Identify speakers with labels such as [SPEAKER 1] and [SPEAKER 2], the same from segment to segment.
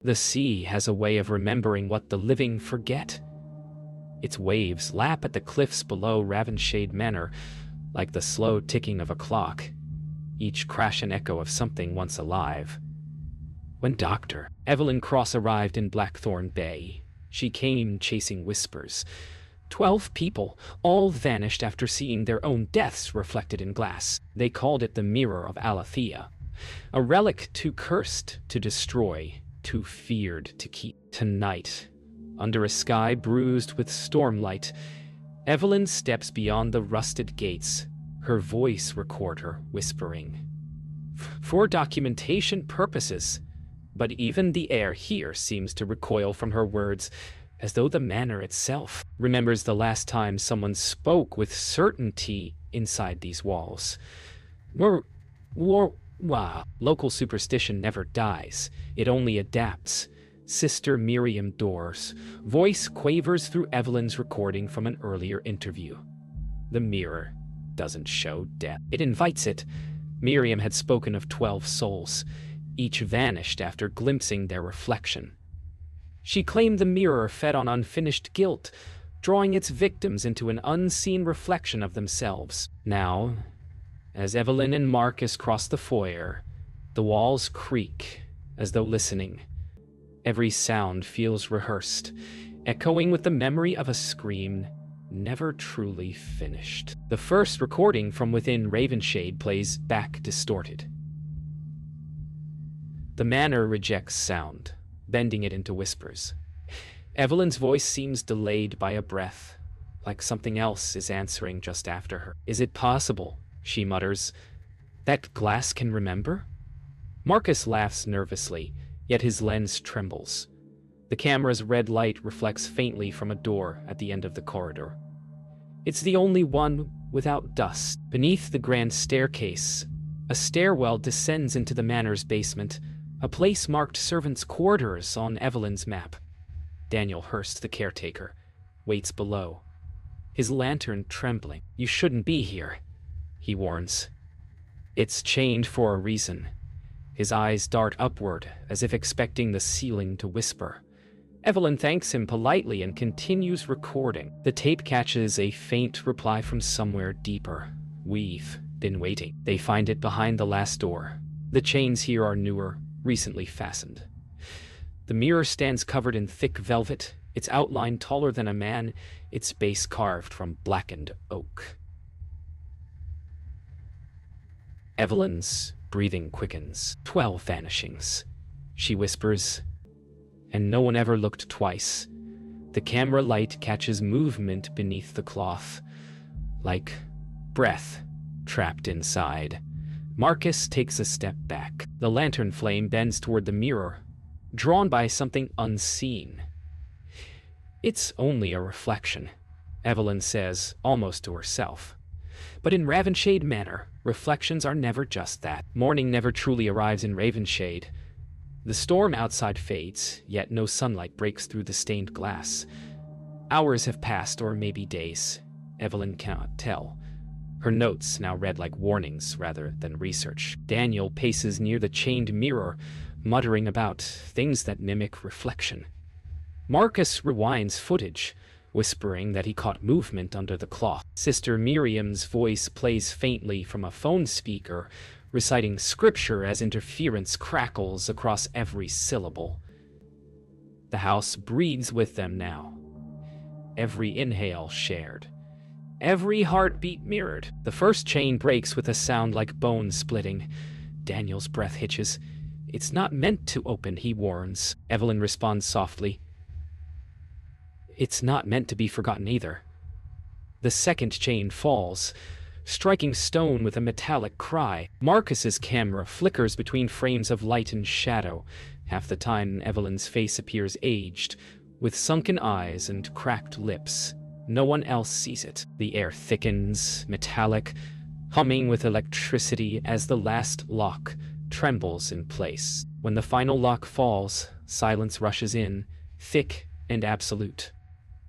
[SPEAKER 1] The sea has a way of remembering what the living forget. Its waves lap at the cliffs below Ravensshade Manor like the slow ticking of a clock, each crash an echo of something once alive. When Dr. Evelyn Cross arrived in Blackthorn Bay, she came chasing whispers. 12 people, all vanished after seeing their own deaths reflected in glass. They called it the Mirror of Alethea, a relic too cursed to destroy, too feared to keep. Tonight, under a sky bruised with stormlight, Evelyn steps beyond the rusted gates, her voice recorder whispering. For documentation purposes, but even the air here seems to recoil from her words, as though the manor itself remembers the last time someone spoke with certainty inside these walls. Local superstition never dies, it only adapts. Sister Miriam Dorr's voice quavers through Evelyn's recording from an earlier interview. The mirror doesn't show death, it invites it. Miriam had spoken of 12 souls, each vanished after glimpsing their reflection. She claimed the mirror fed on unfinished guilt, drawing its victims into an unseen reflection of themselves. Now, as Evelyn and Marcus cross the foyer, the walls creak as though listening. Every sound feels rehearsed, echoing with the memory of a scream never truly finished. The first recording from within Ravenshade plays back distorted. The manor rejects sound, bending it into whispers. Evelyn's voice seems delayed by a breath, like something else is answering just after her. Is it possible, she mutters, that glass can remember? Marcus laughs nervously, yet his lens trembles. The camera's red light reflects faintly from a door at the end of the corridor. It's the only one without dust. Beneath the grand staircase, a stairwell descends into the manor's basement, a place marked servants' quarters on Evelyn's map. Daniel Hurst, the caretaker, waits below, his lantern trembling. You shouldn't be here, he warns. It's chained for a reason. His eyes dart upward, as if expecting the ceiling to whisper. Evelyn thanks him politely and continues recording. The tape catches a faint reply from somewhere deeper. We've been waiting. They find it behind the last door. The chains here are newer, recently fastened. The mirror stands covered in thick velvet, its outline taller than a man, its base carved from blackened oak. Evelyn's breathing quickens. 12 vanishings, she whispers, and no one ever looked twice. The camera light catches movement beneath the cloth, like breath trapped inside. Marcus takes a step back. The lantern flame bends toward the mirror, drawn by something unseen. It's only a reflection, Evelyn says, almost to herself. But in Ravensshade Manor, reflections are never just that. Morning never truly arrives in Ravensshade. The storm outside fades, yet no sunlight breaks through the stained glass. Hours have passed, or maybe days. Evelyn cannot tell. Her notes now read like warnings rather than research. Daniel paces near the chained mirror, muttering about things that mimic reflection. Marcus rewinds footage, whispering that he caught movement under the cloth. Sister Miriam's voice plays faintly from a phone speaker, reciting scripture as interference crackles across every syllable. The house breathes with them now. Every inhale shared. Every heartbeat mirrored. The first chain breaks with a sound like bone splitting. Daniel's breath hitches. It's not meant to open, he warns. Evelyn responds softly. It's not meant to be forgotten either. The second chain falls, striking stone with a metallic cry. Marcus's camera flickers between frames of light and shadow. Half the time, Evelyn's face appears aged, with sunken eyes and cracked lips. No one else sees it. The air thickens, metallic, humming with electricity as the last lock trembles in place. When the final lock falls, silence rushes in, thick and absolute.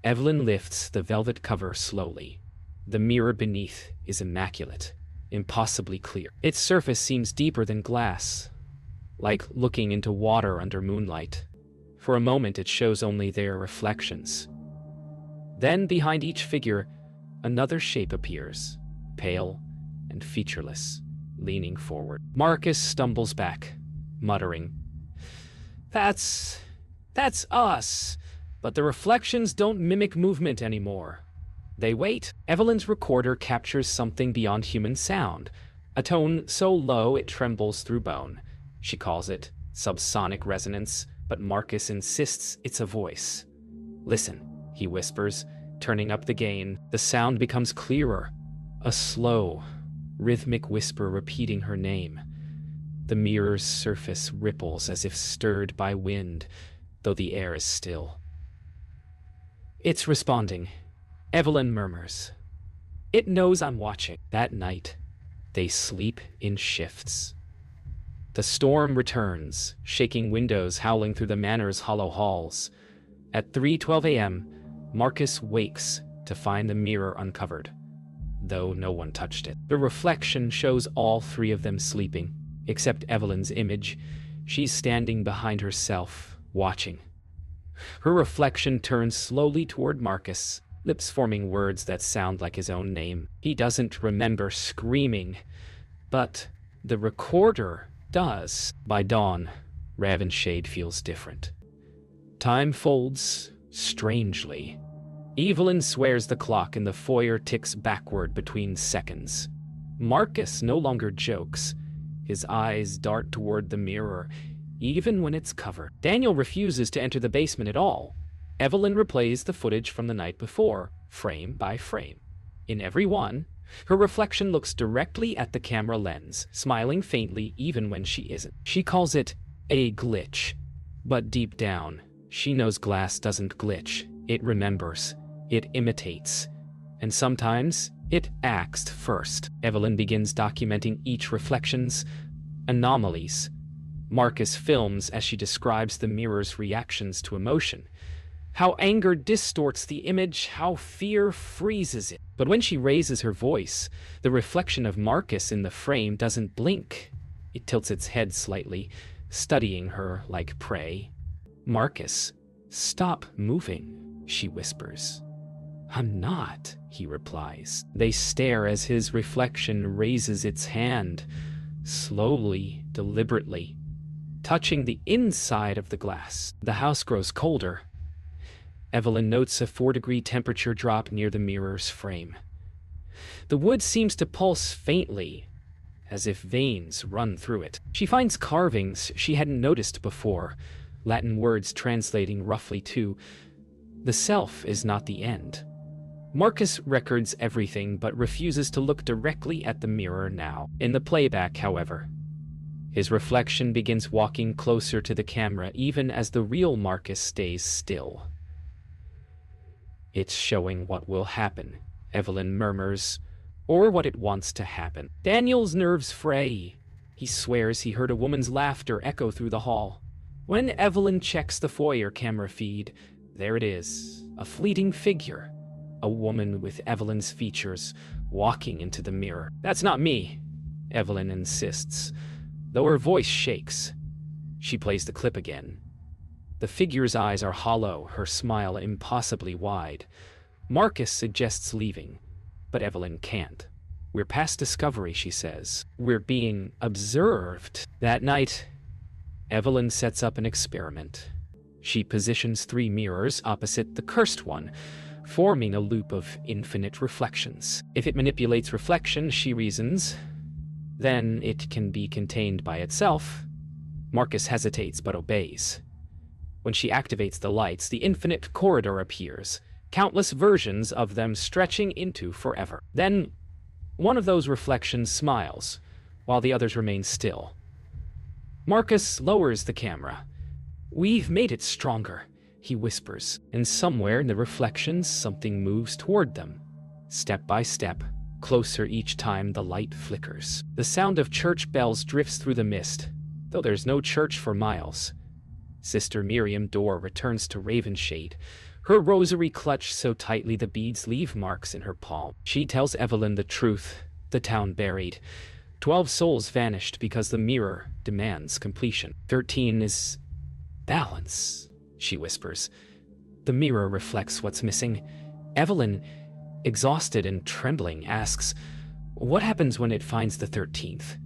[SPEAKER 1] Evelyn lifts the velvet cover slowly. The mirror beneath is immaculate, impossibly clear. Its surface seems deeper than glass, like looking into water under moonlight. For a moment it shows only their reflections. Then behind each figure, another shape appears, pale and featureless, leaning forward. Marcus stumbles back, muttering, That's us. But the reflections don't mimic movement anymore. They wait. Evelyn's recorder captures something beyond human sound, a tone so low it trembles through bone. She calls it subsonic resonance, but Marcus insists it's a voice. Listen, he whispers, turning up the gain. The sound becomes clearer, a slow, rhythmic whisper repeating her name. The mirror's surface ripples as if stirred by wind, though the air is still. It's responding, Evelyn murmurs. It knows I'm watching. That night, they sleep in shifts. The storm returns, shaking windows, howling through the manor's hollow halls. At 3:12 a.m., Marcus wakes to find the mirror uncovered, though no one touched it. The reflection shows all three of them sleeping, except Evelyn's image. She's standing behind herself, watching. Her reflection turns slowly toward Marcus, lips forming words that sound like his own name. He doesn't remember screaming, but the recorder does. By dawn, Ravenshade feels different. Time folds strangely. Evelyn swears the clock in the foyer ticks backward between seconds. Marcus no longer jokes. His eyes dart toward the mirror, even when it's covered. Daniel refuses to enter the basement at all. Evelyn replays the footage from the night before, frame by frame. In every one, her reflection looks directly at the camera lens, smiling faintly even when she isn't. She calls it a glitch, but deep down, she knows Glass doesn't glitch. It remembers, it imitates, and sometimes it acts first. Evelyn begins documenting each reflection's anomalies. Marcus films as she describes the mirror's reactions to emotion. How anger distorts the image, how fear freezes it. But when she raises her voice, the reflection of Marcus in the frame doesn't blink. It tilts its head slightly, studying her like prey. Marcus, stop moving, she whispers. I'm not, he replies. They stare as his reflection raises its hand, slowly, deliberately, touching the inside of the glass. The house grows colder. Evelyn notes a 4-degree temperature drop near the mirror's frame. The wood seems to pulse faintly, as if veins run through it. She finds carvings she hadn't noticed before, Latin words translating roughly to, "The self is not the end." Marcus records everything but refuses to look directly at the mirror now. In the playback, however, his reflection begins walking closer to the camera even as the real Marcus stays still. It's showing what will happen, Evelyn murmurs, or what it wants to happen. Daniel's nerves fray. He swears he heard a woman's laughter echo through the hall. When Evelyn checks the foyer camera feed, there it is, a fleeting figure, a woman with Evelyn's features, walking into the mirror. That's not me, Evelyn insists, though her voice shakes. She plays the clip again. The figure's eyes are hollow, her smile impossibly wide. Marcus suggests leaving, but Evelyn can't. We're past discovery, she says. We're being observed. That night, Evelyn sets up an experiment. She positions 3 mirrors opposite the cursed one, forming a loop of infinite reflections. If it manipulates reflection, she reasons, then it can be contained by itself. Marcus hesitates but obeys. When she activates the lights, the infinite corridor appears, countless versions of them stretching into forever. Then, one of those reflections smiles, while the others remain still. Marcus lowers the camera. We've made it stronger, he whispers, and somewhere in the reflections something moves toward them. Step by step, closer each time the light flickers. The sound of church bells drifts through the mist, though there's no church for miles. Sister Miriam Dorr returns to Ravenshade, her rosary clutched so tightly the beads leave marks in her palm. She tells Evelyn the truth, the town buried. 12 souls vanished because the mirror demands completion. 13 is balance, she whispers. The mirror reflects what's missing. Evelyn, exhausted and trembling, asks, "What happens when it finds the 13th?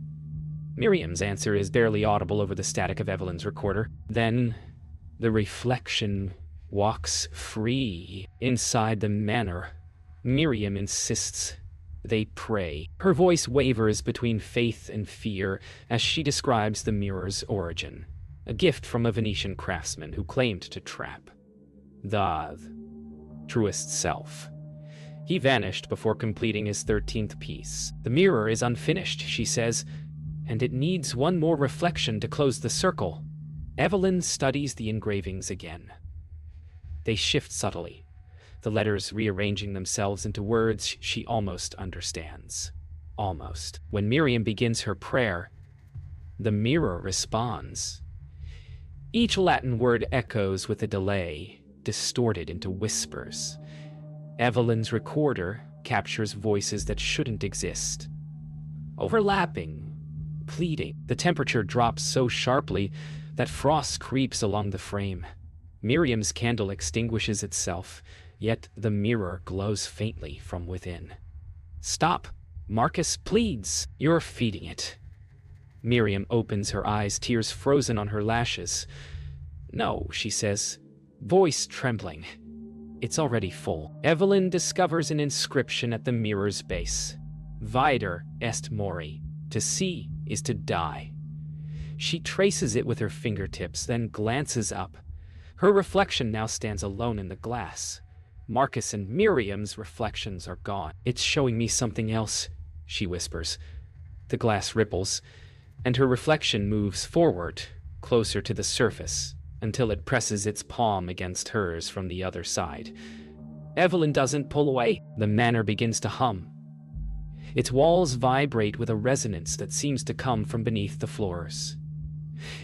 [SPEAKER 1] Miriam's answer is barely audible over the static of Evelyn's recorder. Then, the reflection walks free inside the manor. Miriam insists they pray. Her voice wavers between faith and fear as she describes the mirror's origin, a gift from a Venetian craftsman who claimed to trap the truest self. He vanished before completing his 13th piece. The mirror is unfinished, she says, and it needs one more reflection to close the circle. Evelyn studies the engravings again. They shift subtly, the letters rearranging themselves into words she almost understands. Almost. When Miriam begins her prayer, the mirror responds. Each Latin word echoes with a delay, distorted into whispers. Evelyn's recorder captures voices that shouldn't exist. Overlapping, pleading. The temperature drops so sharply that frost creeps along the frame. Miriam's candle extinguishes itself, yet the mirror glows faintly from within. "Stop," Marcus pleads. "You're feeding it." Miriam opens her eyes, tears frozen on her lashes. "No," she says, voice trembling. "It's already full." Evelyn discovers an inscription at the mirror's base. "Vider est mori." To see is to die. She traces it with her fingertips, then glances up. Her reflection now stands alone in the glass. Marcus and Miriam's reflections are gone. "It's showing me something else," she whispers. The glass ripples, and her reflection moves forward, closer to the surface, until it presses its palm against hers from the other side. Evelyn doesn't pull away. The manor begins to hum. Its walls vibrate with a resonance that seems to come from beneath the floors.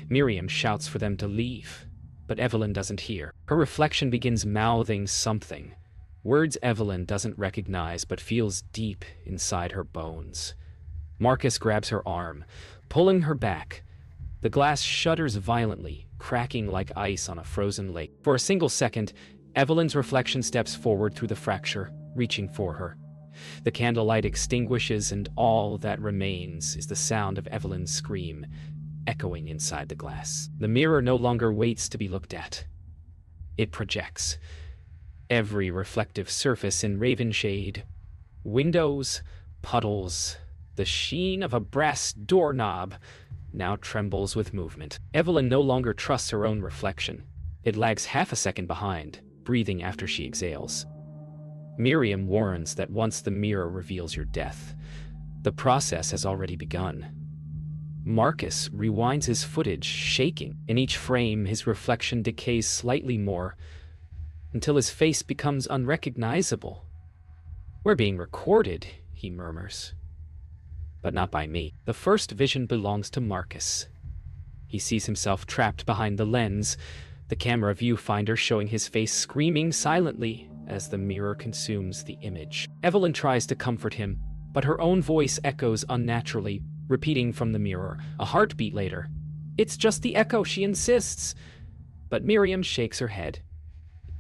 [SPEAKER 1] Miriam shouts for them to leave, but Evelyn doesn't hear. Her reflection begins mouthing something, words Evelyn doesn't recognize but feels deep inside her bones. Marcus grabs her arm, pulling her back. The glass shudders violently, cracking like ice on a frozen lake. For a single second, Evelyn's reflection steps forward through the fracture, reaching for her. The candlelight extinguishes, and all that remains is the sound of Evelyn's scream, echoing inside the glass. The mirror no longer waits to be looked at. It projects. Every reflective surface in raven shade. Windows, puddles, the sheen of a brass doorknob now trembles with movement. Evelyn no longer trusts her own reflection. It lags half a second behind, breathing after she exhales. Miriam warns that once the mirror reveals your death, the process has already begun. Marcus rewinds his footage, shaking. In each frame, his reflection decays slightly more, until his face becomes unrecognizable. "We're being recorded," he murmurs. "But not by me." The first vision belongs to Marcus. He sees himself trapped behind the lens, the camera viewfinder showing his face screaming silently as the mirror consumes the image. Evelyn tries to comfort him, but her own voice echoes unnaturally, repeating from the mirror. A heartbeat later, "It's just the echo," she insists. But Miriam shakes her head.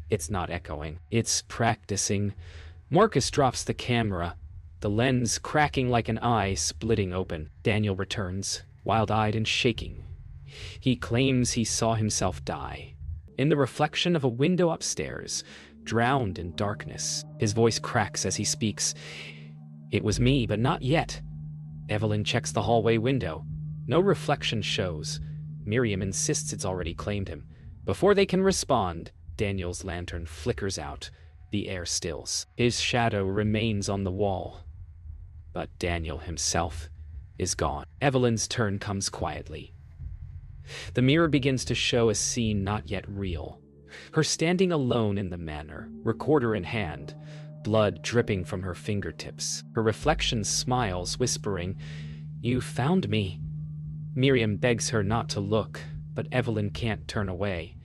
[SPEAKER 1] It's not echoing. It's practicing. Marcus drops the camera, the lens cracking like an eye splitting open. Daniel returns, wild-eyed and shaking. He claims he saw himself die in the reflection of a window upstairs, drowned in darkness. His voice cracks as he speaks. "It was me, but not yet." Evelyn checks the hallway window. No reflection shows. Miriam insists it's already claimed him. Before they can respond, Daniel's lantern flickers out. The air stills. His shadow remains on the wall. But Daniel himself is gone. Evelyn's turn comes quietly. The mirror begins to show a scene not yet real. Her standing alone in the manor, recorder in hand, blood dripping from her fingertips. Her reflection smiles, whispering, "You found me." Miriam begs her not to look, but Evelyn can't turn away.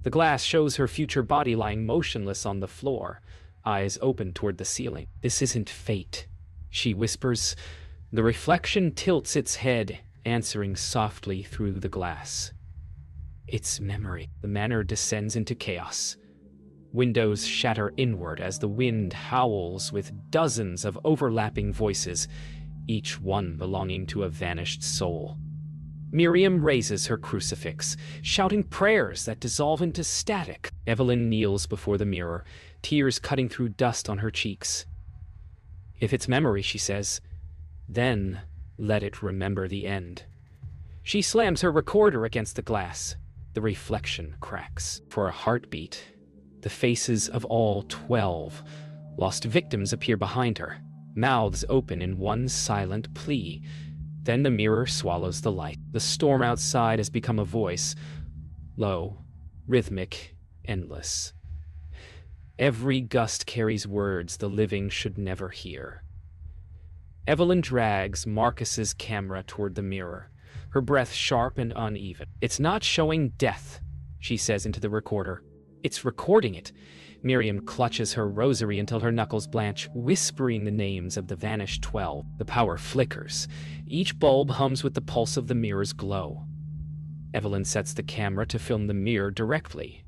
[SPEAKER 1] The glass shows her future body lying motionless on the floor, eyes open toward the ceiling. "This isn't fate," she whispers. The reflection tilts its head, answering softly through the glass. It's memory. The manor descends into chaos. Windows shatter inward as the wind howls with dozens of overlapping voices, each one belonging to a vanished soul. Miriam raises her crucifix, shouting prayers that dissolve into static. Evelyn kneels before the mirror, tears cutting through dust on her cheeks. If it's memory, she says, then let it remember the end. She slams her recorder against the glass. The reflection cracks. For a heartbeat, the faces of all 12 lost victims appear behind her, mouths open in one silent plea. Then the mirror swallows the light. The storm outside has become a voice, low, rhythmic, endless. Every gust carries words the living should never hear. Evelyn drags Marcus's camera toward the mirror, her breath sharp and uneven. It's not showing death, she says into the recorder. It's recording it. Miriam clutches her rosary until her knuckles blanch, whispering the names of the vanished 12. The power flickers. Each bulb hums with the pulse of the mirror's glow. Evelyn sets the camera to film the mirror directly.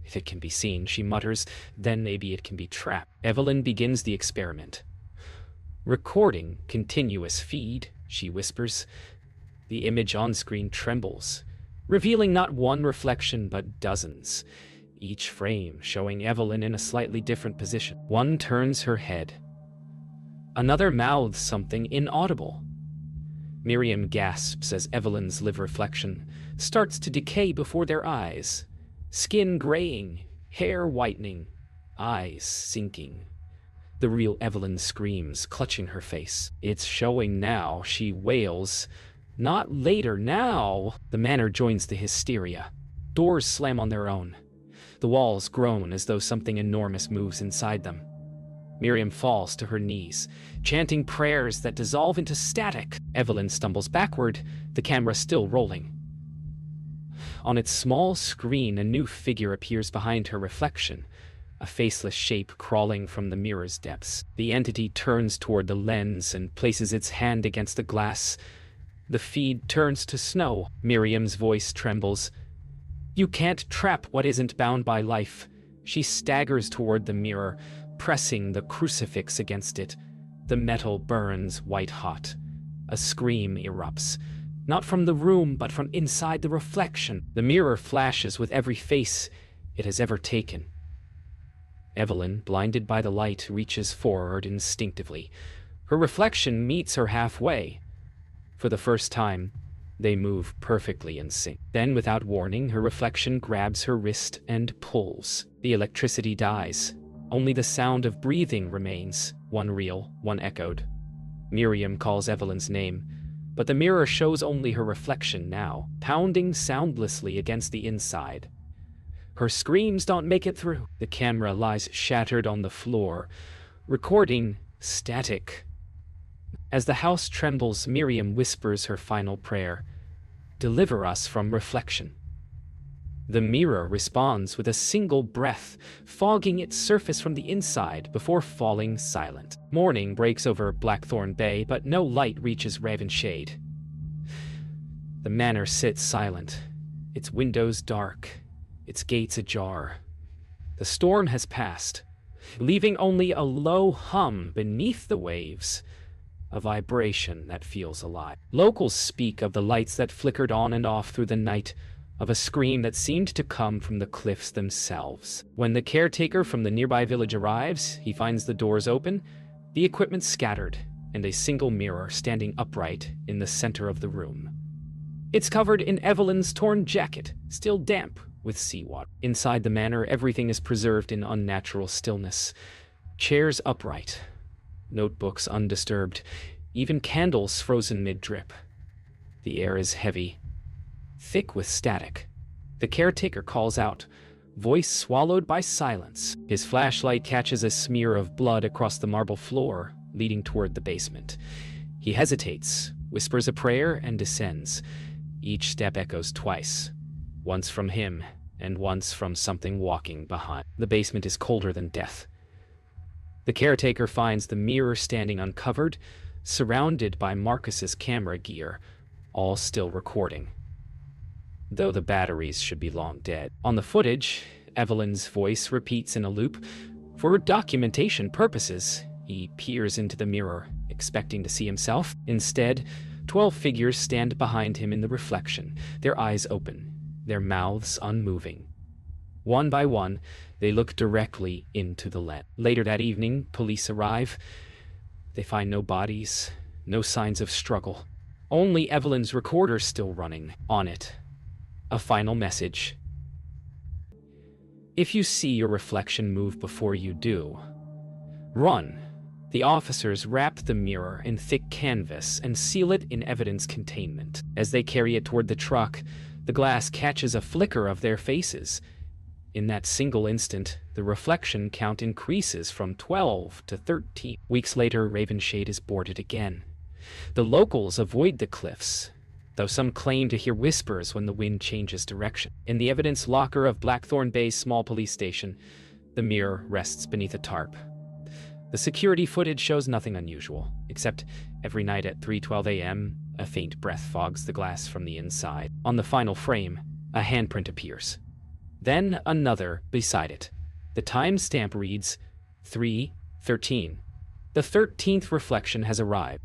[SPEAKER 1] If it can be seen, she mutters, then maybe it can be trapped. Evelyn begins the experiment. Recording continuous feed, she whispers. The image on screen trembles, revealing not one reflection but dozens, each frame showing Evelyn in a slightly different position. One turns her head. Another mouths something inaudible. Miriam gasps as Evelyn's live reflection starts to decay before their eyes. Skin graying, hair whitening, eyes sinking. The real Evelyn screams, clutching her face. It's showing now, she wails. Not later, now! The manor joins the hysteria. Doors slam on their own. The walls groan as though something enormous moves inside them. Miriam falls to her knees, chanting prayers that dissolve into static. Evelyn stumbles backward, the camera still rolling. On its small screen, a new figure appears behind her reflection, a faceless shape crawling from the mirror's depths. The entity turns toward the lens and places its hand against the glass. The feed turns to snow. Miriam's voice trembles. You can't trap what isn't bound by life. She staggers toward the mirror, pressing the crucifix against it. The metal burns white hot. A scream erupts, not from the room, but from inside the reflection. The mirror flashes with every face it has ever taken. Evelyn, blinded by the light, reaches forward instinctively. Her reflection meets her halfway. For the first time, they move perfectly in sync. Then, without warning, her reflection grabs her wrist and pulls. The electricity dies. Only the sound of breathing remains, one real, one echoed. Miriam calls Evelyn's name, but the mirror shows only her reflection now, pounding soundlessly against the inside. Her screams don't make it through. The camera lies shattered on the floor, recording static. As the house trembles, Miriam whispers her final prayer, "Deliver us from reflection." The mirror responds with a single breath, fogging its surface from the inside before falling silent. Morning breaks over Blackthorn Bay, but no light reaches Ravenshade. The manor sits silent, its windows dark, its gates ajar. The storm has passed, leaving only a low hum beneath the waves, a vibration that feels alive. Locals speak of the lights that flickered on and off through the night, of a scream that seemed to come from the cliffs themselves. When the caretaker from the nearby village arrives, he finds the doors open, the equipment scattered, and a single mirror standing upright in the center of the room. It's covered in Evelyn's torn jacket, still damp with seawater. Inside the manor, everything is preserved in unnatural stillness. Chairs upright, notebooks undisturbed, even candles frozen mid-drip. The air is heavy, thick with static. The caretaker calls out, voice swallowed by silence. His flashlight catches a smear of blood across the marble floor, leading toward the basement. He hesitates, whispers a prayer, and descends. Each step echoes twice, once from him, and once from something walking behind. The basement is colder than death. The caretaker finds the mirror standing uncovered, surrounded by Marcus's camera gear, all still recording. though the batteries should be long dead. On the footage, Evelyn's voice repeats in a loop. For documentation purposes, he peers into the mirror, expecting to see himself. Instead, 12 figures stand behind him in the reflection, their eyes open, their mouths unmoving. One by one, they look directly into the lens. Later that evening, police arrive. They find no bodies, no signs of struggle. Only Evelyn's recorder still running. On it, a final message. If you see your reflection move before you do, run. The officers wrap the mirror in thick canvas and seal it in evidence containment. As they carry it toward the truck, the glass catches a flicker of their faces. In that single instant, the reflection count increases from 12 to 13. Weeks later, Ravenshade is boarded again. The locals avoid the cliffs, though some claim to hear whispers when the wind changes direction. In the evidence locker of Blackthorn Bay's small police station, the mirror rests beneath a tarp. The security footage shows nothing unusual, except every night at 3:12 a.m., a faint breath fogs the glass from the inside. On the final frame, a handprint appears. Then another beside it. The timestamp reads 3:13. The 13th reflection has arrived.